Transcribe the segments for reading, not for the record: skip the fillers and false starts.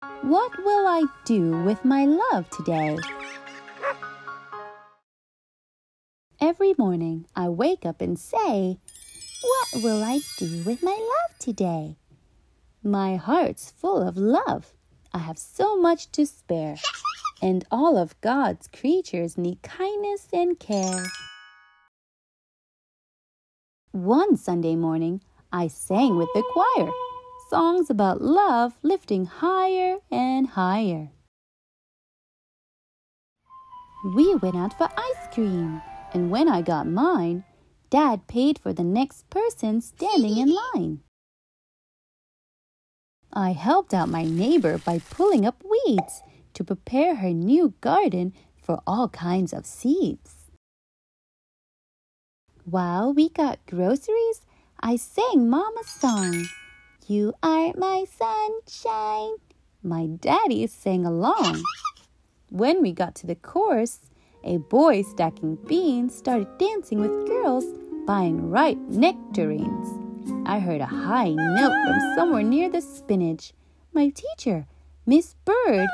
What will I do with my love today? Every morning I wake up and say, what will I do with my love today? My heart's full of love. I have so much to spare, and all of God's creatures need kindness and care. One Sunday morning, I sang with the choir, songs about love lifting higher and higher. We went out for ice cream, and when I got mine, Dad paid for the next person standing in line. I helped out my neighbor by pulling up weeds to prepare her new garden for all kinds of seeds. While we got groceries, I sang Mama's song, You are my sunshine. My daddy sang along. When we got to the chorus, a boy stacking beans started dancing with girls buying ripe nectarines. I heard a high note from somewhere near the spinach. My teacher, Miss Bird,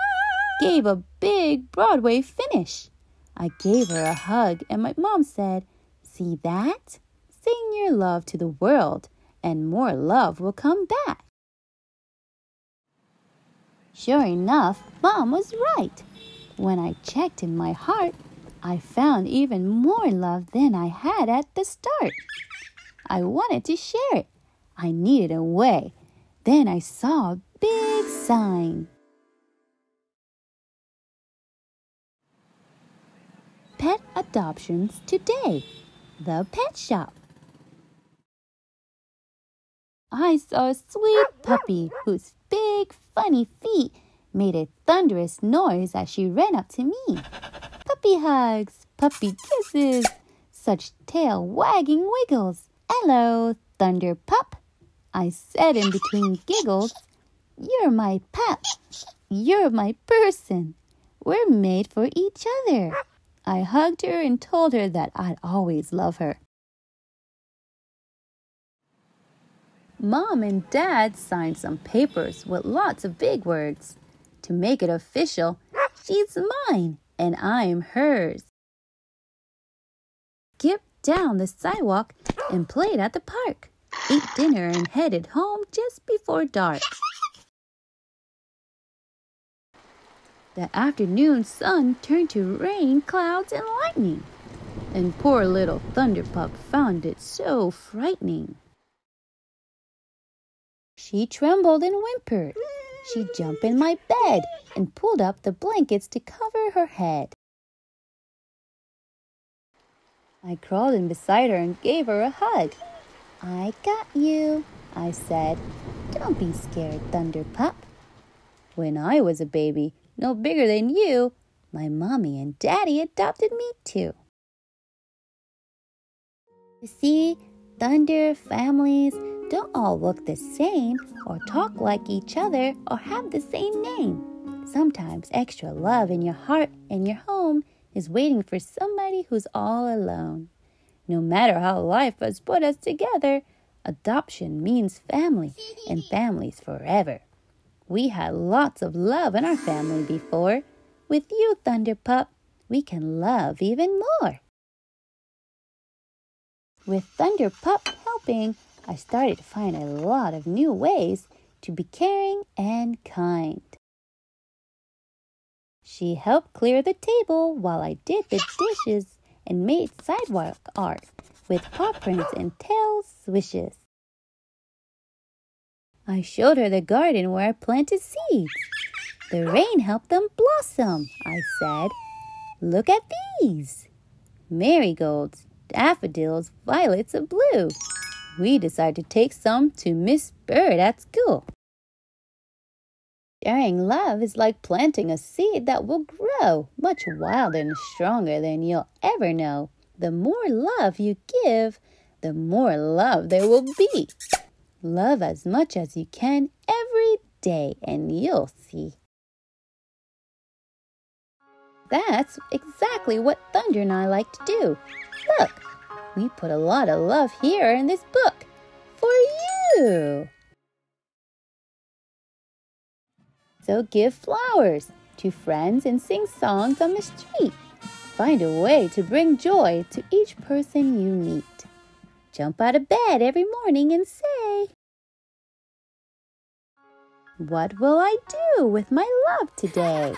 gave a big Broadway finish. I gave her a hug and my mom said, see that? Sing your love to the world and more love will come back. Sure enough, Mom was right. When I checked in my heart, I found even more love than I had at the start. I wanted to share it. I needed a way. Then I saw a big sign. Pet adoptions today. The pet shop. I saw a sweet puppy whose big, funny feet made a thunderous noise as she ran up to me. Puppy hugs, puppy kisses, such tail wagging wiggles. Hello, Thunder Pup, I said in between giggles. You're my pup. You're my person. We're made for each other. I hugged her and told her that I'd always love her. Mom and Dad signed some papers with lots of big words. To make it official, she's mine and I'm hers. Skipped down the sidewalk and played at the park. Ate dinner and headed home just before dark. The afternoon sun turned to rain, clouds, and lightning. And poor little Thunderpup found it so frightening. She trembled and whimpered. She jumped in my bed and pulled up the blankets to cover her head. I crawled in beside her and gave her a hug. I got you, I said. Don't be scared, Thunderpup. When I was a baby, no bigger than you, my mommy and daddy adopted me too. You see, thunder families don't all look the same or talk like each other or have the same name. Sometimes extra love in your heart and your home is waiting for somebody who's all alone. No matter how life has put us together, adoption means family and families forever. We had lots of love in our family before. With you, Thunderpup, we can love even more. With Thunderpup helping, I started to find a lot of new ways to be caring and kind. She helped clear the table while I did the dishes and made sidewalk art with paw prints and tail swishes. I showed her the garden where I planted seeds. The rain helped them blossom, I said. Look at these. Marigolds, daffodils, violets of blue. We decided to take some to Miss Bird at school. Sharing love is like planting a seed that will grow much wilder and stronger than you'll ever know. The more love you give, the more love there will be. Love as much as you can every day, and you'll see. That's exactly what Thunder and I like to do. Look, we put a lot of love here in this book for you. So give flowers to friends and sing songs on the street. Find a way to bring joy to each person you meet. Jump out of bed every morning and say, "What will I do with my love today?"